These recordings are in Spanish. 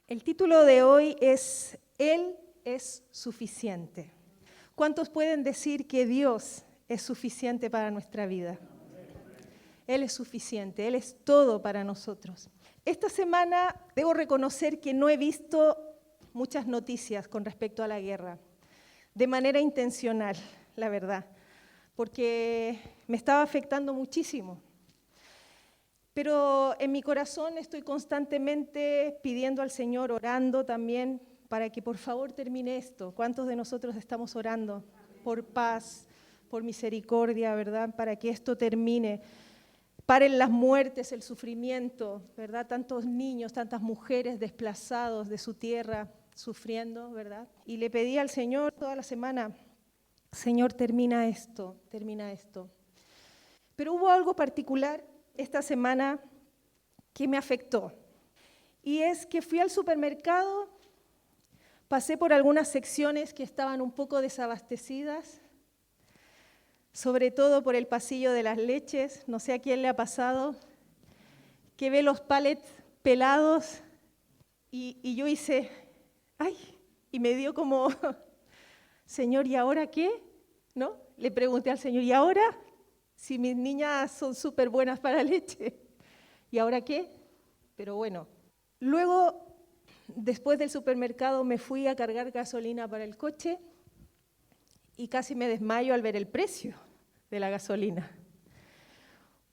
El título de hoy es Él es suficiente. ¿Cuántos pueden decir que Dios es suficiente para nuestra vida? Él es suficiente, Él es todo para nosotros. Esta semana debo reconocer que no he visto muchas noticias con respecto a la guerra, de manera intencional, la verdad, porque me estaba afectando muchísimo. Pero en mi corazón estoy constantemente pidiendo al Señor, orando también, para que por favor termine esto. ¿Cuántos de nosotros estamos orando por paz, por misericordia, verdad? Para que esto termine. Paren las muertes, el sufrimiento, ¿verdad? Tantos niños, tantas mujeres desplazados de su tierra, sufriendo, ¿verdad? Y le pedí al Señor toda la semana, Señor, termina esto, termina esto. Pero hubo algo particular esta semana que me afectó. Y es que fui al supermercado, pasé por algunas secciones que estaban un poco desabastecidas, sobre todo por el pasillo de las leches, no sé a quién le ha pasado, que ve los palets pelados y yo hice, ¡ay! Y me dio como, Señor, ¿y ahora qué? ¿No? Le pregunté al Señor, ¿y ahora? Si mis niñas son súper buenas para leche, ¿y ahora qué? Pero bueno, luego, después del supermercado, me fui a cargar gasolina para el coche y casi me desmayo al ver el precio de la gasolina.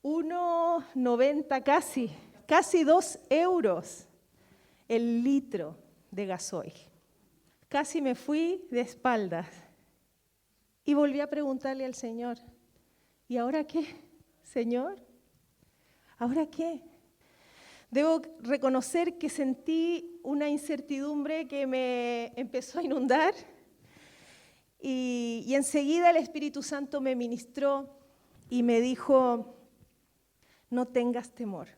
1,90 casi 2 euros el litro de gasoil. Casi me fui de espaldas y volví a preguntarle al Señor, ¿y ahora qué, Señor? ¿Ahora qué? Debo reconocer que sentí una incertidumbre que me empezó a inundar y enseguida el Espíritu Santo me ministró y me dijo, no tengas temor,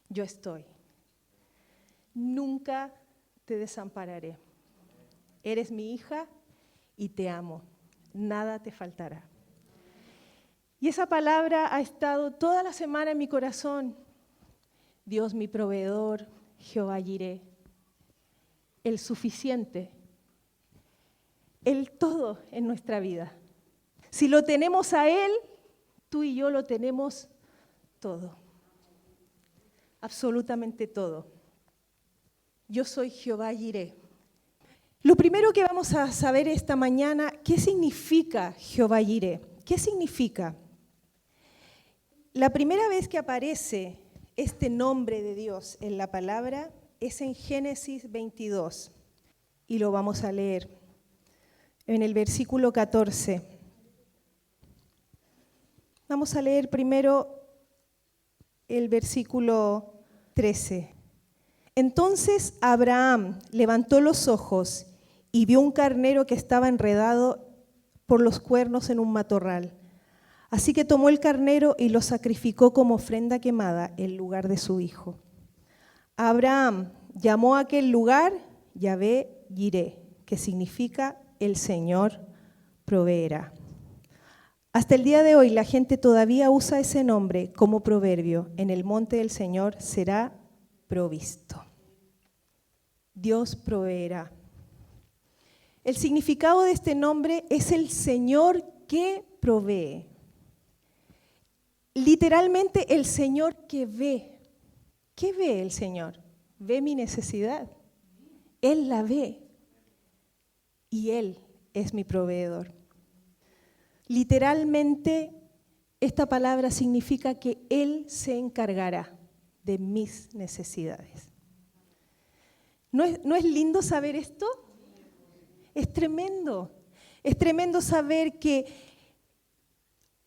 yo estoy. Nunca te desampararé. Eres mi hija y te amo. Nada te faltará. Y esa palabra ha estado toda la semana en mi corazón. Dios mi proveedor, Jehová Jireh, el suficiente, el todo en nuestra vida. Si lo tenemos a Él, tú y yo lo tenemos todo, absolutamente todo. Yo soy Jehová Jireh. Lo primero que vamos a saber esta mañana, ¿qué significa Jehová Jireh? ¿Qué significa? La primera vez que aparece este nombre de Dios en la palabra es en Génesis 22 y lo vamos a leer en el versículo 14. Vamos a leer primero el versículo 13. Entonces Abraham levantó los ojos y vio un carnero que estaba enredado por los cuernos en un matorral. Así que tomó el carnero y lo sacrificó como ofrenda quemada en lugar de su hijo. Abraham llamó a aquel lugar Yahvé Jireh, que significa el Señor proveerá. Hasta el día de hoy la gente todavía usa ese nombre como proverbio. En el monte del Señor será provisto. Dios proveerá. El significado de este nombre es el Señor que provee. Literalmente el Señor que ve. ¿Qué ve el Señor? Ve mi necesidad. Él la ve. Y Él es mi proveedor. Literalmente esta palabra significa que Él se encargará de mis necesidades. ¿No es lindo saber esto? Es tremendo. Es tremendo saber que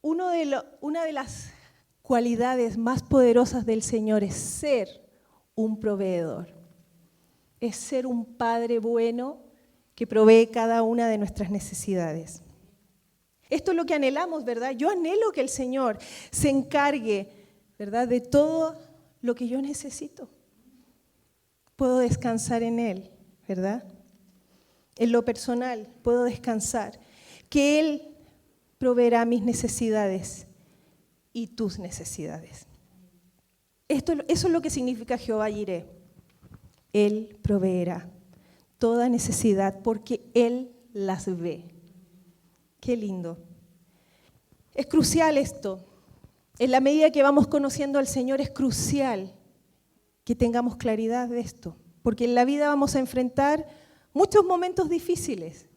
una de las cualidades más poderosas del Señor es ser un proveedor. Es ser un Padre bueno que provee cada una de nuestras necesidades. Esto es lo que anhelamos, ¿verdad? Yo anhelo que el Señor se encargue, ¿verdad?, de todo lo que yo necesito. Puedo descansar en Él, ¿verdad? En lo personal puedo descansar, que Él proveerá mis necesidades y tus necesidades. Eso es lo que significa Jehová Jireh. Él proveerá toda necesidad porque Él las ve. Qué lindo. Es crucial esto. En la medida que vamos conociendo al Señor es crucial que tengamos claridad de esto, porque en la vida vamos a enfrentar muchos momentos difíciles,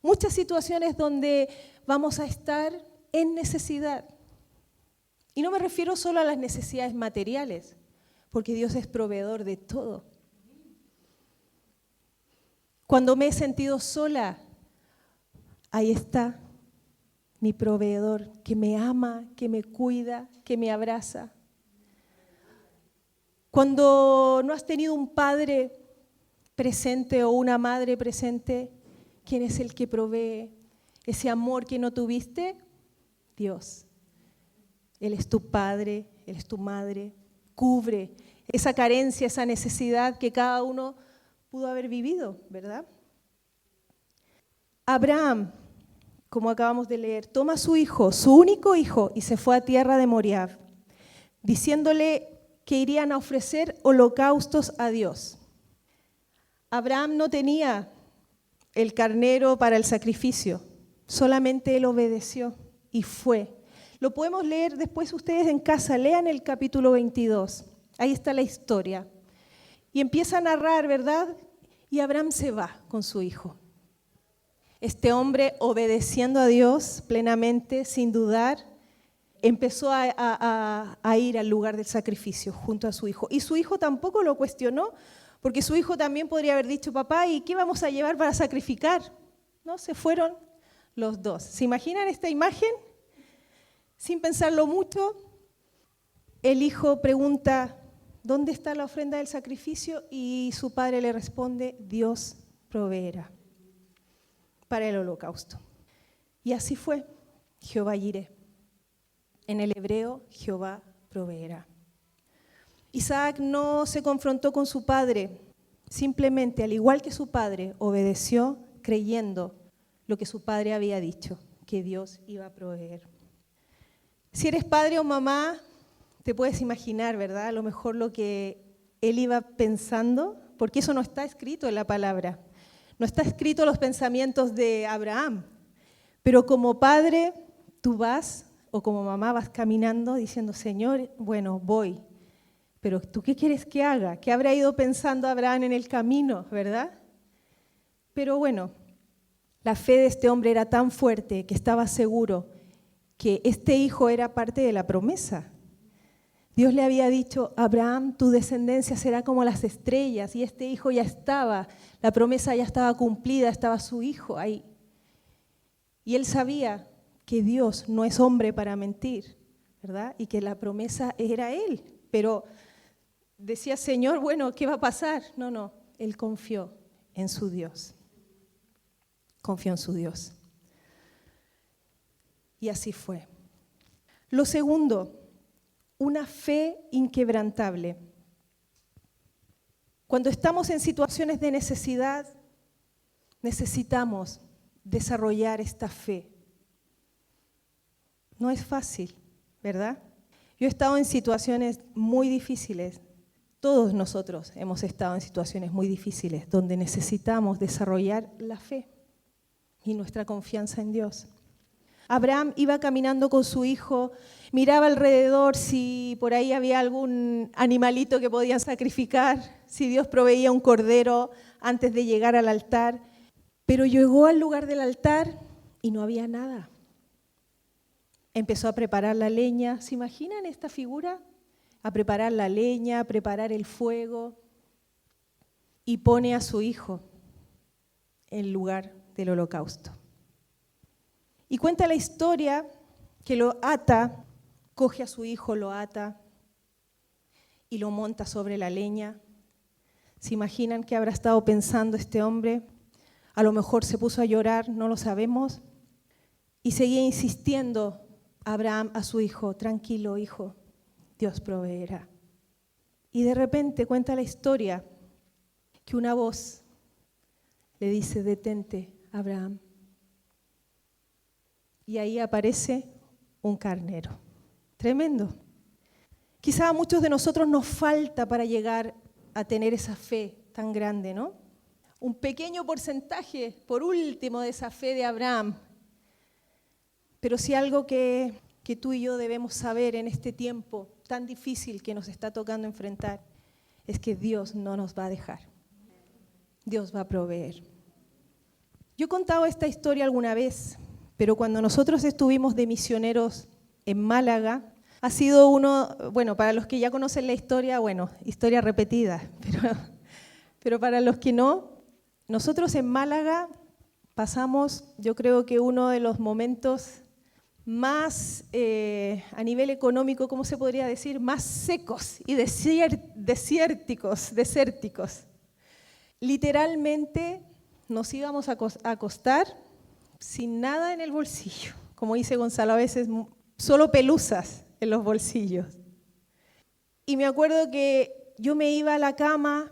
muchas situaciones donde vamos a estar en necesidad. Y no me refiero solo a las necesidades materiales, porque Dios es proveedor de todo. Cuando me he sentido sola, ahí está mi proveedor, que me ama, que me cuida, que me abraza. Cuando no has tenido un padre presente o una madre presente, ¿quién es el que provee ese amor que no tuviste? Dios. Él es tu padre, Él es tu madre. Cubre esa carencia, esa necesidad que cada uno pudo haber vivido, ¿verdad? Abraham, como acabamos de leer, toma a su hijo, su único hijo, y se fue a tierra de Moriab, diciéndole que irían a ofrecer holocaustos a Dios. Abraham no tenía el carnero para el sacrificio, solamente él obedeció y fue. Lo podemos leer después ustedes en casa, lean el capítulo 22, ahí está la historia. Y empieza a narrar, ¿verdad? Y Abraham se va con su hijo. Este hombre, obedeciendo a Dios plenamente, sin dudar, empezó a ir al lugar del sacrificio junto a su hijo. Y su hijo tampoco lo cuestionó, porque su hijo también podría haber dicho, papá, ¿y qué vamos a llevar para sacrificar? No, se fueron los dos. ¿Se imaginan esta imagen? Sin pensarlo mucho, el hijo pregunta, ¿dónde está la ofrenda del sacrificio? Y su padre le responde, Dios proveerá para el holocausto. Y así fue, Jehová Jireh. En el hebreo, Jehová proveerá. Isaac no se confrontó con su padre, simplemente, al igual que su padre, obedeció creyendo lo que su padre había dicho, que Dios iba a proveer. Si eres padre o mamá, te puedes imaginar, ¿verdad? A lo mejor lo que él iba pensando, porque eso no está escrito en la palabra. No está escrito los pensamientos de Abraham. Pero como padre, tú vas, o como mamá vas caminando diciendo, Señor, bueno, voy. Pero ¿tú qué quieres que haga? ¿Qué habrá ido pensando Abraham en el camino, verdad? Pero bueno, la fe de este hombre era tan fuerte que estaba seguro que este hijo era parte de la promesa. Dios le había dicho, Abraham, tu descendencia será como las estrellas, y este hijo ya estaba, la promesa ya estaba cumplida, estaba su hijo ahí. Y él sabía que Dios no es hombre para mentir, ¿verdad? Y que la promesa era él. Pero decía, Señor, bueno, ¿qué va a pasar? No, él confió en su Dios. Confió en su Dios. Y así fue. Lo segundo, una fe inquebrantable. Cuando estamos en situaciones de necesidad, necesitamos desarrollar esta fe. No es fácil, ¿verdad? Yo he estado en situaciones muy difíciles. Todos nosotros hemos estado en situaciones muy difíciles donde necesitamos desarrollar la fe y nuestra confianza en Dios. Abraham iba caminando con su hijo, miraba alrededor si por ahí había algún animalito que podían sacrificar, si Dios proveía un cordero antes de llegar al altar, pero llegó al lugar del altar y no había nada. Empezó a preparar la leña, ¿se imaginan esta figura? A preparar la leña, a preparar el fuego y pone a su hijo en lugar del holocausto. Y cuenta la historia que lo ata, coge a su hijo, lo ata y lo monta sobre la leña. ¿Se imaginan qué habrá estado pensando este hombre? A lo mejor se puso a llorar, no lo sabemos. Y seguía insistiendo Abraham a su hijo, tranquilo hijo, Dios proveerá. Y de repente cuenta la historia que una voz le dice, detente, Abraham. Y ahí aparece un carnero. Tremendo. Quizá a muchos de nosotros nos falta para llegar a tener esa fe tan grande, ¿no? Un pequeño porcentaje, por último, de esa fe de Abraham. Pero sí algo que tú y yo debemos saber en este tiempo tan difícil que nos está tocando enfrentar, es que Dios no nos va a dejar. Dios va a proveer. Yo he contado esta historia alguna vez, pero cuando nosotros estuvimos de misioneros en Málaga, ha sido bueno, para los que ya conocen la historia, bueno, historia repetida, pero para los que no, nosotros en Málaga pasamos, yo creo que uno de los momentos más, a nivel económico, ¿cómo se podría decir? Más secos y desérticos. Literalmente nos íbamos a acostar sin nada en el bolsillo. Como dice Gonzalo, a veces solo pelusas en los bolsillos. Y me acuerdo que yo me iba a la cama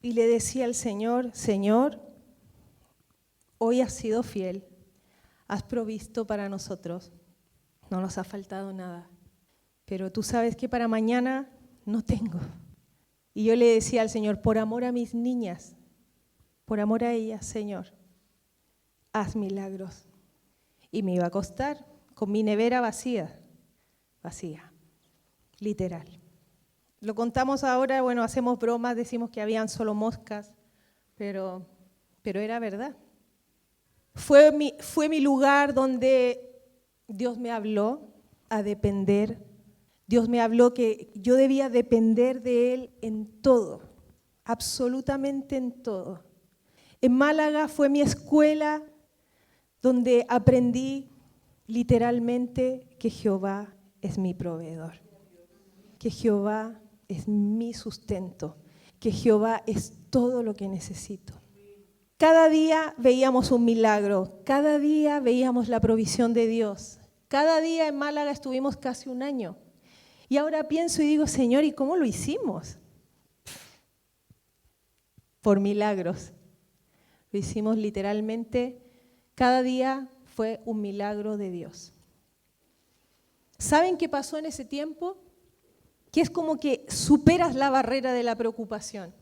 y le decía al Señor, Señor, hoy has sido fiel, has provisto para nosotros, no nos ha faltado nada, pero tú sabes que para mañana no tengo. Y yo le decía al Señor, por amor a mis niñas, por amor a ellas, Señor, haz milagros. Y me iba a acostar con mi nevera vacía, literal. Lo contamos ahora, bueno, hacemos bromas, decimos que habían solo moscas, pero era verdad. Fue mi lugar donde Dios me habló a depender. Dios me habló que yo debía depender de Él en todo, absolutamente en todo. En Málaga fue mi escuela donde aprendí literalmente que Jehová es mi proveedor, que Jehová es mi sustento, que Jehová es todo lo que necesito. Cada día veíamos un milagro, cada día veíamos la provisión de Dios. Cada día en Málaga estuvimos casi un año. Y ahora pienso y digo, Señor, ¿y cómo lo hicimos? Por milagros. Lo hicimos literalmente, cada día fue un milagro de Dios. ¿Saben qué pasó en ese tiempo? Que es como que superas la barrera de la preocupación.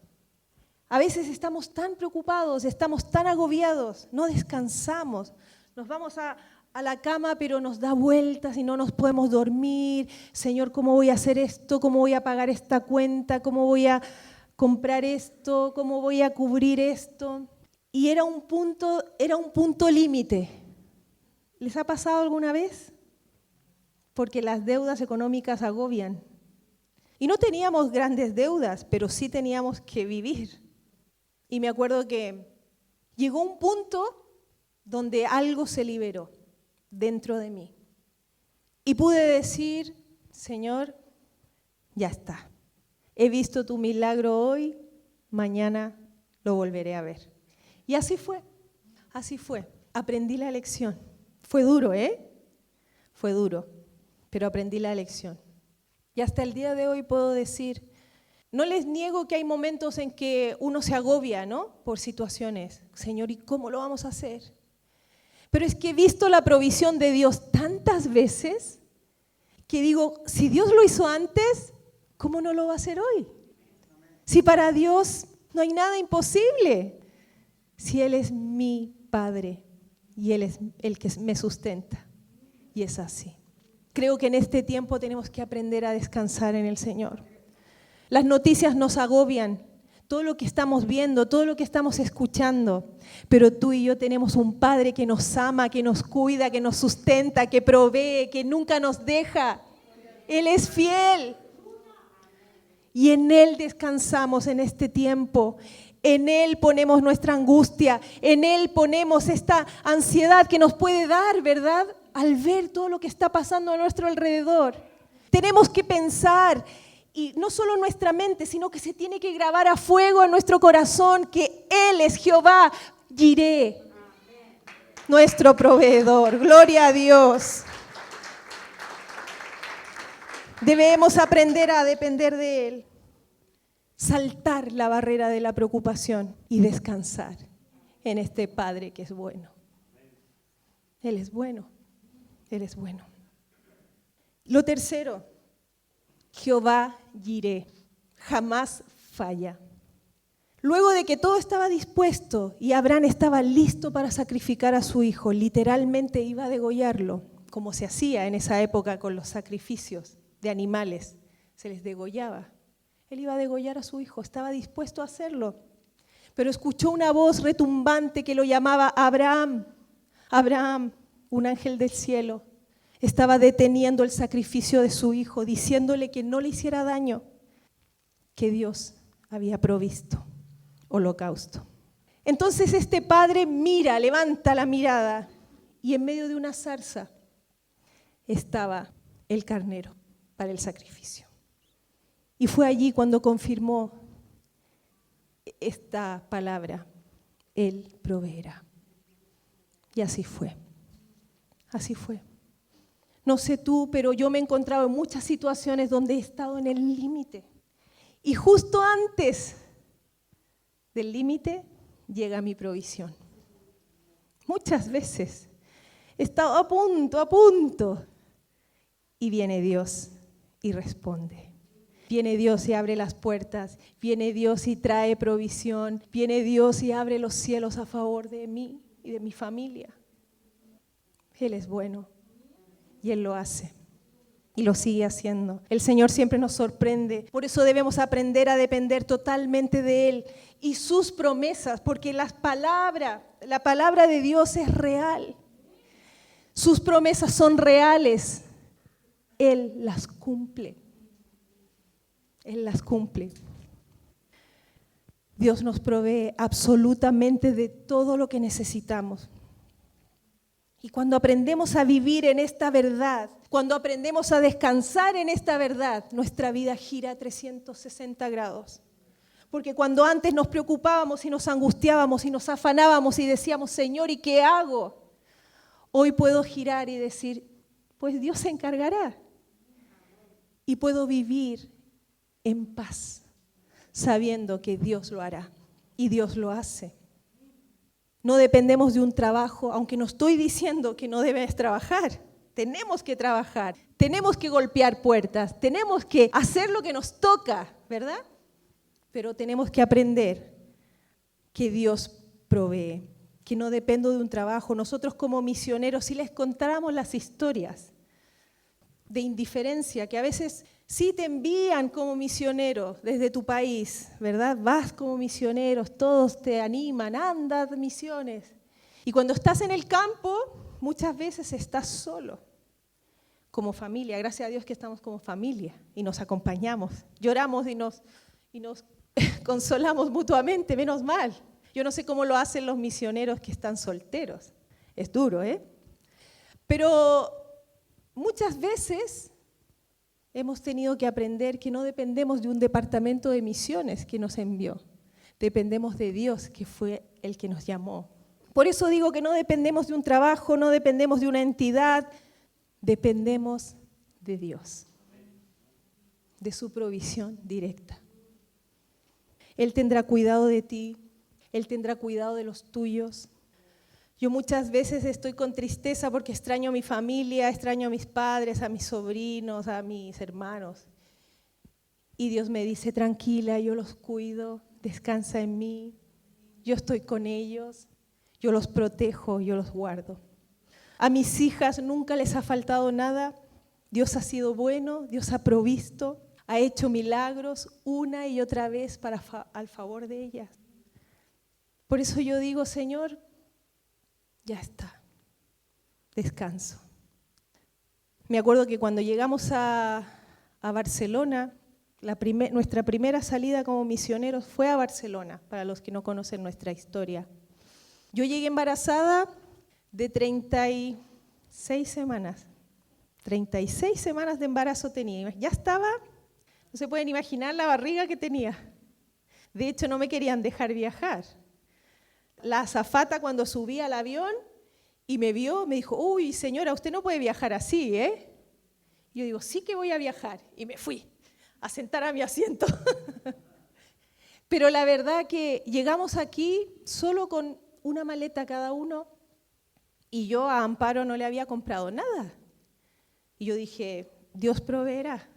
A veces estamos tan preocupados, estamos tan agobiados, no descansamos, nos vamos a la cama pero nos da vueltas y no nos podemos dormir. Señor, ¿cómo voy a hacer esto? ¿Cómo voy a pagar esta cuenta? ¿Cómo voy a comprar esto? ¿Cómo voy a cubrir esto? Y era un punto límite. ¿Les ha pasado alguna vez? Porque las deudas económicas agobian. Y no teníamos grandes deudas, pero sí teníamos que vivir. Y me acuerdo que llegó un punto donde algo se liberó dentro de mí. Y pude decir, Señor, ya está. He visto tu milagro hoy, mañana lo volveré a ver. Y así fue. Aprendí la lección. Fue duro, Fue duro, pero aprendí la lección. Y hasta el día de hoy puedo decir, no les niego que hay momentos en que uno se agobia, ¿no? Por situaciones. Señor, ¿y cómo lo vamos a hacer? Pero es que he visto la provisión de Dios tantas veces que digo, si Dios lo hizo antes, ¿cómo no lo va a hacer hoy? Si para Dios no hay nada imposible. Si Él es mi Padre y Él es el que me sustenta. Y es así. Creo que en este tiempo tenemos que aprender a descansar en el Señor. Las noticias nos agobian, todo lo que estamos viendo, todo lo que estamos escuchando, pero tú y yo tenemos un Padre que nos ama, que nos cuida, que nos sustenta, que provee, que nunca nos deja. Él es fiel y en Él descansamos en este tiempo. En Él ponemos nuestra angustia, en Él ponemos esta ansiedad que nos puede dar, ¿verdad? Al ver todo lo que está pasando a nuestro alrededor. Tenemos que pensar, y no solo en nuestra mente, sino que se tiene que grabar a fuego en nuestro corazón que Él es Jehová Jireh, nuestro proveedor. Gloria a Dios. Debemos aprender a depender de Él. Saltar la barrera de la preocupación y descansar en este Padre que es bueno. Él es bueno, Él es bueno. Lo tercero, Jehová Jireh, jamás falla. Luego de que todo estaba dispuesto y Abraham estaba listo para sacrificar a su hijo, literalmente iba a degollarlo, como se hacía en esa época con los sacrificios de animales, se les degollaba. Él iba a degollar a su hijo, estaba dispuesto a hacerlo, pero escuchó una voz retumbante que lo llamaba Abraham. Abraham, un ángel del cielo, estaba deteniendo el sacrificio de su hijo, diciéndole que no le hiciera daño, que Dios había provisto holocausto. Entonces este padre mira, levanta la mirada y en medio de una zarza estaba el carnero para el sacrificio. Y fue allí cuando confirmó esta palabra: Él proveerá. Y así fue. Así fue. No sé tú, pero yo me he encontrado en muchas situaciones donde he estado en el límite. Y justo antes del límite llega mi provisión. Muchas veces he estado a punto. Y viene Dios y responde. Viene Dios y abre las puertas. Viene Dios y trae provisión. Viene Dios y abre los cielos a favor de mí y de mi familia. Él es bueno y Él lo hace y lo sigue haciendo. El Señor siempre nos sorprende. Por eso debemos aprender a depender totalmente de Él y sus promesas, porque la palabra de Dios es real. Sus promesas son reales. Él las cumple. Él las cumple. Dios nos provee absolutamente de todo lo que necesitamos. Y cuando aprendemos a vivir en esta verdad, cuando aprendemos a descansar en esta verdad, nuestra vida gira a 360 grados. Porque cuando antes nos preocupábamos y nos angustiábamos y nos afanábamos y decíamos, Señor, ¿y qué hago? Hoy puedo girar y decir, pues Dios se encargará. Y puedo vivir en paz, sabiendo que Dios lo hará y Dios lo hace. No dependemos de un trabajo, aunque no estoy diciendo que no debes trabajar. Tenemos que trabajar, tenemos que golpear puertas, tenemos que hacer lo que nos toca, ¿verdad? Pero tenemos que aprender que Dios provee, que no dependo de un trabajo. Nosotros como misioneros, si les contáramos las historias de indiferencia, que a veces sí te envían como misionero desde tu país, ¿verdad? Vas como misioneros, todos te animan, anda a misiones. Y cuando estás en el campo, muchas veces estás solo, como familia. Gracias a Dios que estamos como familia y nos acompañamos, lloramos y nos consolamos mutuamente, menos mal. Yo no sé cómo lo hacen los misioneros que están solteros. Es duro, ¿eh? Pero muchas veces hemos tenido que aprender que no dependemos de un departamento de misiones que nos envió. Dependemos de Dios, que fue el que nos llamó. Por eso digo que no dependemos de un trabajo, no dependemos de una entidad, dependemos de Dios, de su provisión directa. Él tendrá cuidado de ti, Él tendrá cuidado de los tuyos. Yo muchas veces estoy con tristeza porque extraño a mi familia, extraño a mis padres, a mis sobrinos, a mis hermanos. Y Dios me dice, tranquila, yo los cuido, descansa en mí, yo estoy con ellos, yo los protejo, yo los guardo. A mis hijas nunca les ha faltado nada, Dios ha sido bueno, Dios ha provisto, ha hecho milagros una y otra vez al favor de ellas. Por eso yo digo, Señor, ya está, descanso. Me acuerdo que cuando llegamos a Barcelona, nuestra primera salida como misioneros fue a Barcelona, para los que no conocen nuestra historia. Yo llegué embarazada de 36 semanas. 36 semanas de embarazo tenía. Ya estaba, no se pueden imaginar la barriga que tenía. De hecho, no me querían dejar viajar. La azafata cuando subí al avión y me vio, me dijo, uy, señora, usted no puede viajar así, ¿eh? Y yo digo, sí que voy a viajar. Y me fui a sentar a mi asiento. Pero la verdad que llegamos aquí solo con una maleta cada uno y yo a Amparo no le había comprado nada. Y yo dije, Dios proveerá.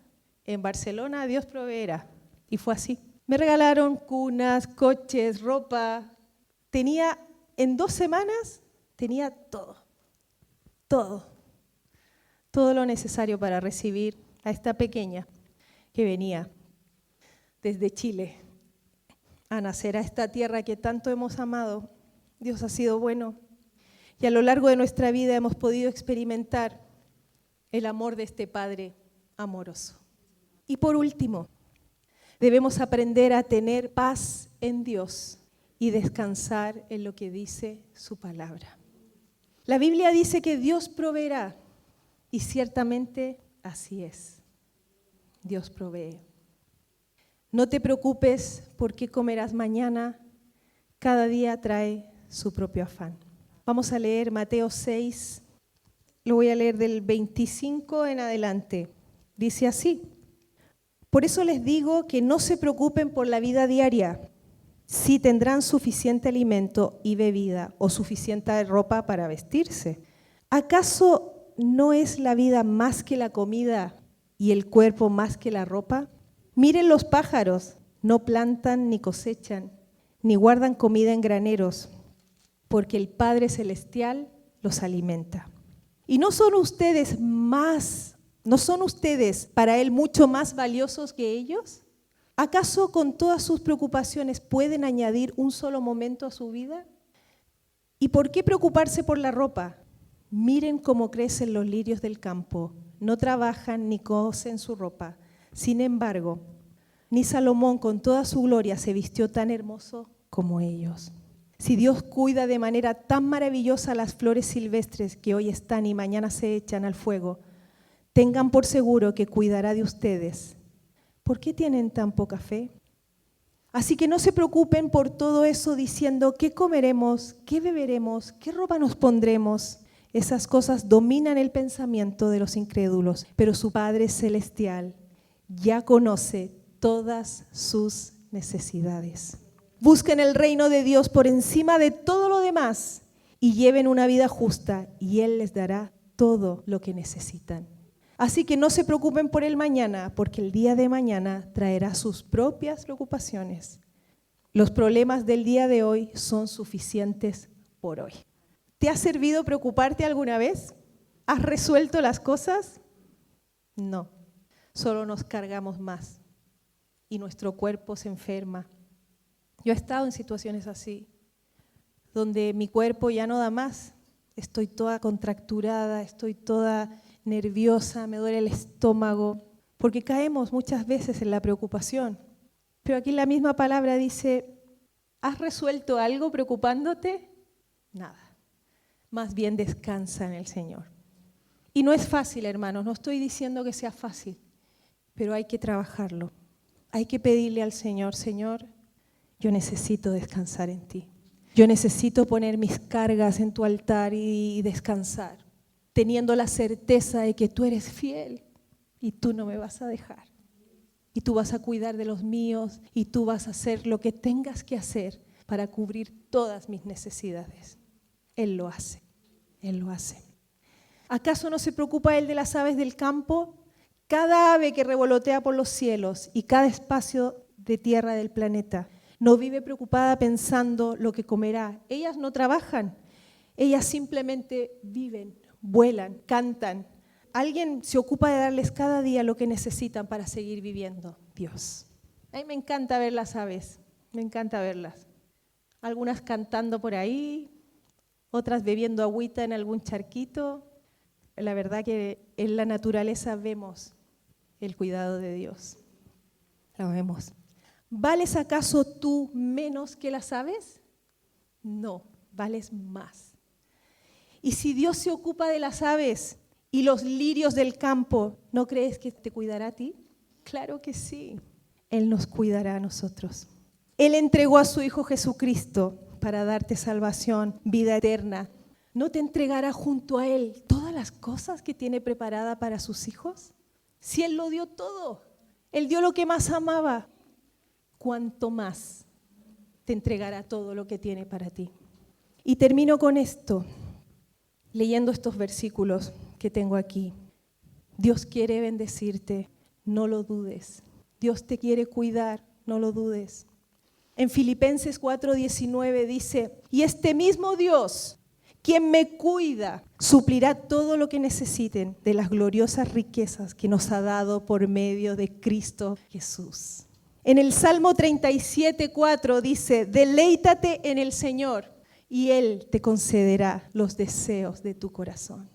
En Barcelona Dios proveerá. Y fue así. Me regalaron cunas, coches, ropa. En 2 semanas, tenía todo lo necesario para recibir a esta pequeña que venía desde Chile a nacer a esta tierra que tanto hemos amado. Dios ha sido bueno y a lo largo de nuestra vida hemos podido experimentar el amor de este Padre amoroso. Y por último, debemos aprender a tener paz en Dios y descansar en lo que dice su palabra. La Biblia dice que Dios proveerá y ciertamente así es. Dios provee. No te preocupes por qué comerás mañana, cada día trae su propio afán. Vamos a leer Mateo 6, lo voy a leer del 25 en adelante. Dice así: por eso les digo que no se preocupen por la vida diaria, si tendrán suficiente alimento y bebida o suficiente ropa para vestirse. ¿Acaso no es la vida más que la comida y el cuerpo más que la ropa? Miren los pájaros, no plantan ni cosechan, ni guardan comida en graneros, porque el Padre Celestial los alimenta. ¿Y no son ustedes para Él mucho más valiosos que ellos? ¿Acaso con todas sus preocupaciones pueden añadir un solo momento a su vida? ¿Y por qué preocuparse por la ropa? Miren cómo crecen los lirios del campo, no trabajan ni cosen su ropa. Sin embargo, ni Salomón con toda su gloria se vistió tan hermoso como ellos. Si Dios cuida de manera tan maravillosa las flores silvestres que hoy están y mañana se echan al fuego, tengan por seguro que cuidará de ustedes. ¿Por qué tienen tan poca fe? Así que no se preocupen por todo eso diciendo ¿qué comeremos? ¿Qué beberemos? ¿Qué ropa nos pondremos? Esas cosas dominan el pensamiento de los incrédulos, pero su Padre Celestial ya conoce todas sus necesidades. Busquen el reino de Dios por encima de todo lo demás y lleven una vida justa y Él les dará todo lo que necesitan. Así que no se preocupen por el mañana, porque el día de mañana traerá sus propias preocupaciones. Los problemas del día de hoy son suficientes por hoy. ¿Te ha servido preocuparte alguna vez? ¿Has resuelto las cosas? No, solo nos cargamos más y nuestro cuerpo se enferma. Yo he estado en situaciones así, donde mi cuerpo ya no da más. Estoy toda contracturada, estoy toda nerviosa, me duele el estómago, porque caemos muchas veces en la preocupación. Pero aquí la misma palabra dice, ¿has resuelto algo preocupándote? Nada. Más bien descansa en el Señor. Y no es fácil, hermanos, no estoy diciendo que sea fácil, pero hay que trabajarlo. Hay que pedirle al Señor, Señor, yo necesito descansar en ti. Yo necesito poner mis cargas en tu altar y descansar, teniendo la certeza de que tú eres fiel y tú no me vas a dejar. Y tú vas a cuidar de los míos y tú vas a hacer lo que tengas que hacer para cubrir todas mis necesidades. Él lo hace, Él lo hace. ¿Acaso no se preocupa Él de las aves del campo? Cada ave que revolotea por los cielos y cada espacio de tierra del planeta no vive preocupada pensando lo que comerá. Ellas no trabajan, ellas simplemente viven, vuelan, cantan. Alguien se ocupa de darles cada día lo que necesitan para seguir viviendo. Dios. A mí me encanta ver las aves, me encanta verlas. Algunas cantando por ahí, otras bebiendo agüita en algún charquito. La verdad que en la naturaleza vemos el cuidado de Dios. Lo vemos. ¿Vales acaso tú menos que las aves? No, vales más. Y si Dios se ocupa de las aves y los lirios del campo, ¿no crees que te cuidará a ti? Claro que sí. Él nos cuidará a nosotros. Él entregó a su Hijo Jesucristo para darte salvación, vida eterna. ¿No te entregará junto a Él todas las cosas que tiene preparada para sus hijos? Si Él lo dio todo, Él dio lo que más amaba, ¿cuánto más te entregará todo lo que tiene para ti? Y termino con esto, leyendo estos versículos que tengo aquí. Dios quiere bendecirte, no lo dudes. Dios te quiere cuidar, no lo dudes. En Filipenses 4:19 dice, y este mismo Dios, quien me cuida, suplirá todo lo que necesiten de las gloriosas riquezas que nos ha dado por medio de Cristo Jesús. En el Salmo 37:4 dice, deleítate en el Señor y Él te concederá los deseos de tu corazón.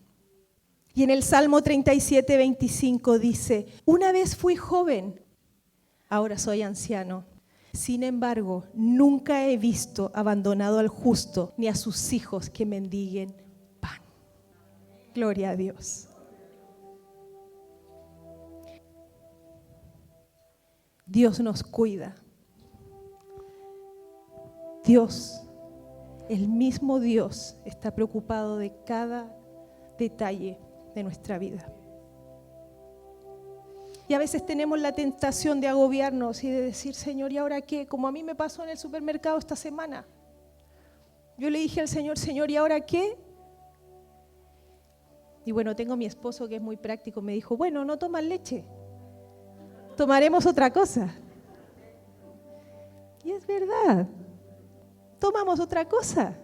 Y en el Salmo 37:25 dice, una vez fui joven, ahora soy anciano. Sin embargo, nunca he visto abandonado al justo ni a sus hijos que mendiguen pan. Gloria a Dios. Dios nos cuida. Dios, el mismo Dios, está preocupado de cada detalle de nuestra vida. Y a veces tenemos la tentación de agobiarnos y de decir, Señor, ¿y ahora qué? Como a mí me pasó en el supermercado esta semana. Yo le dije al Señor, Señor, ¿y ahora qué? Y bueno, tengo a mi esposo que es muy práctico, me dijo, bueno, no tomas leche, tomaremos otra cosa. Y es verdad, tomamos otra cosa.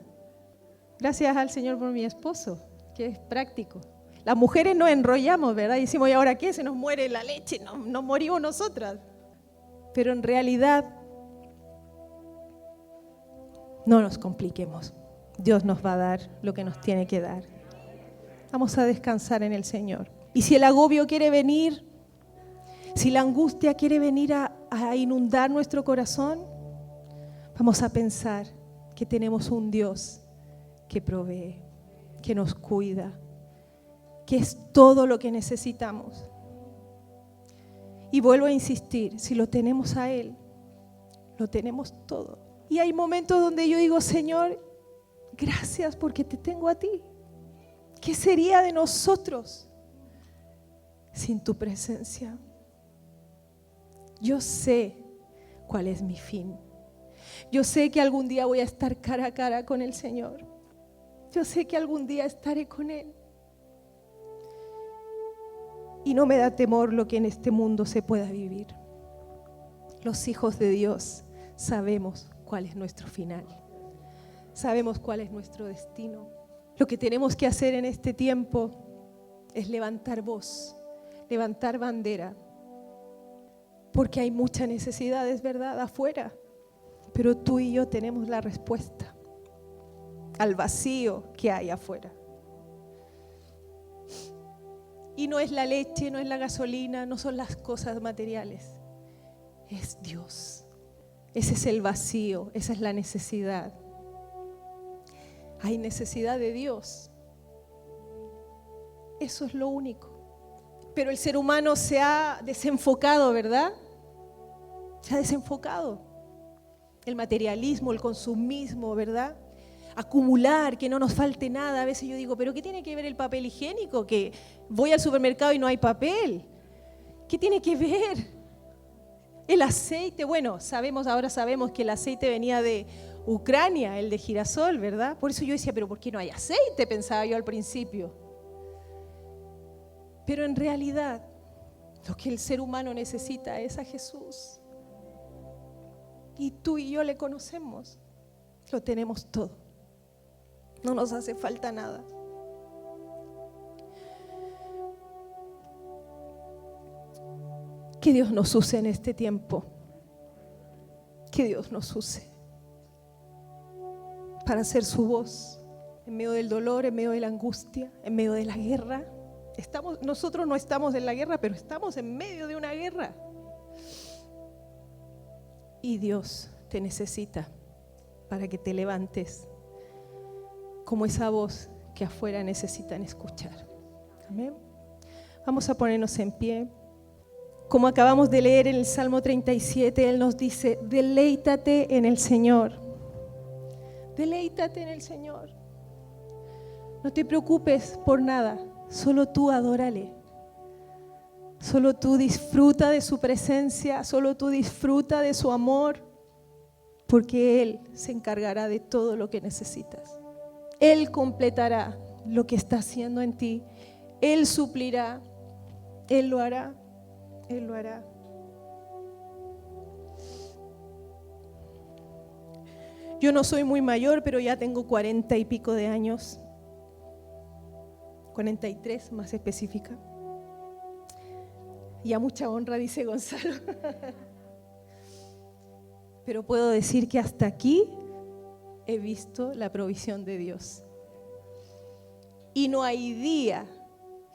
Gracias al Señor por mi esposo, que es práctico. Las mujeres nos enrollamos, ¿verdad? Y decimos, ¿y ahora qué? Se nos muere la leche, nos morimos nosotras. Pero en realidad, no nos compliquemos. Dios nos va a dar lo que nos tiene que dar. Vamos a descansar en el Señor. Y si el agobio quiere venir, si la angustia quiere venir a inundar nuestro corazón, vamos a pensar que tenemos un Dios que provee, que nos cuida, que es todo lo que necesitamos. Y vuelvo a insistir, si lo tenemos a Él, lo tenemos todo. Y hay momentos donde yo digo, Señor, gracias porque te tengo a ti. ¿Qué sería de nosotros sin tu presencia? Yo sé cuál es mi fin. Yo sé que algún día voy a estar cara a cara con el Señor. Yo sé que algún día estaré con Él. Y no me da temor lo que en este mundo se pueda vivir. Los hijos de Dios sabemos cuál es nuestro final. Sabemos cuál es nuestro destino. Lo que tenemos que hacer en este tiempo es levantar voz, levantar bandera. Porque hay mucha necesidad, es verdad, afuera. Pero tú y yo tenemos la respuesta al vacío que hay afuera. Y no es la leche, no es la gasolina, no son las cosas materiales. Es Dios. Ese es el vacío, esa es la necesidad. Hay necesidad de Dios. Eso es lo único. Pero el ser humano se ha desenfocado, ¿verdad? Se ha desenfocado. El materialismo, el consumismo, ¿verdad? Acumular, que no nos falte nada. A veces yo digo, ¿pero qué tiene que ver el papel higiénico? Que voy al supermercado y no hay papel. ¿Qué tiene que ver? El aceite, bueno, ahora sabemos que el aceite venía de Ucrania, el de girasol, ¿verdad? Por eso yo decía, ¿pero por qué no hay aceite? Pensaba yo al principio. Pero en realidad, lo que el ser humano necesita es a Jesús. Y tú y yo le conocemos. Lo tenemos todo. No nos hace falta nada. Que Dios nos use en este tiempo. Que Dios nos use para hacer su voz en medio del dolor, en medio de la angustia, en medio de la guerra. Nosotros no estamos en la guerra, pero estamos en medio de una guerra. Y Dios te necesita para que te levantes como esa voz que afuera necesitan escuchar. Amén. Vamos a ponernos en pie. Como acabamos de leer en el Salmo 37, Él nos dice, deleítate en el Señor. Deleítate en el Señor. No te preocupes por nada, solo tú adórale. Solo tú disfruta de su presencia, solo tú disfruta de su amor, porque Él se encargará de todo lo que necesitas. Él completará lo que está haciendo en ti. Él suplirá. Él lo hará. Él lo hará. Yo no soy muy mayor, pero ya tengo 40 y pico de años. 43 más específica. Y a mucha honra, dice Gonzalo. Pero puedo decir que hasta aquí he visto la provisión de Dios. Y no hay día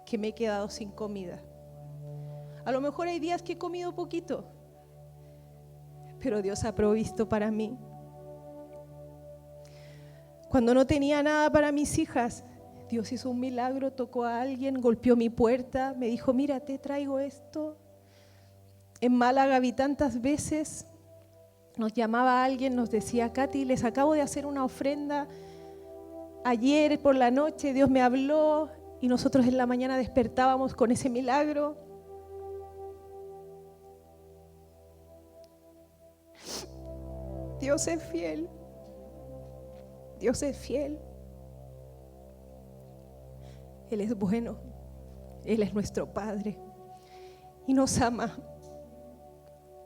que me he quedado sin comida. A lo mejor hay días que he comido poquito, pero Dios ha provisto para mí. Cuando no tenía nada para mis hijas, Dios hizo un milagro, tocó a alguien, golpeó mi puerta, me dijo, mira, te traigo esto. En Málaga vi tantas veces, nos llamaba alguien, nos decía, Katy, les acabo de hacer una ofrenda. Ayer por la noche Dios me habló y nosotros en la mañana despertábamos con ese milagro. Dios es fiel. Dios es fiel. Él es bueno. Él es nuestro Padre. Y nos ama.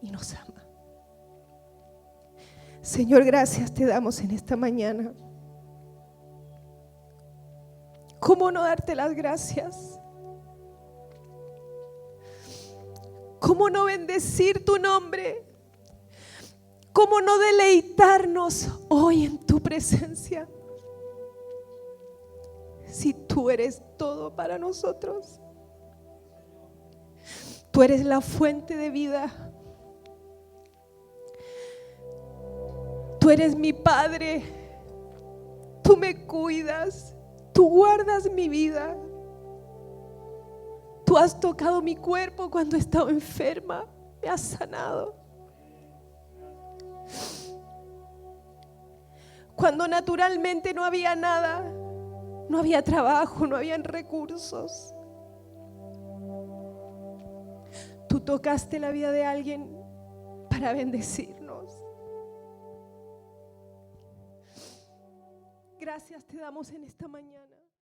Y nos ama. Señor, gracias te damos en esta mañana. ¿Cómo no darte las gracias? ¿Cómo no bendecir tu nombre? ¿Cómo no deleitarnos hoy en tu presencia? Si tú eres todo para nosotros. Tú eres la fuente de vida. Tú eres mi Padre. Tú me cuidas. Tú guardas mi vida. Tú has tocado mi cuerpo cuando he estado enferma. Me has sanado. Cuando naturalmente no había nada, no había trabajo, no habían recursos. Tú tocaste la vida de alguien para bendecirnos. Gracias te damos en esta mañana.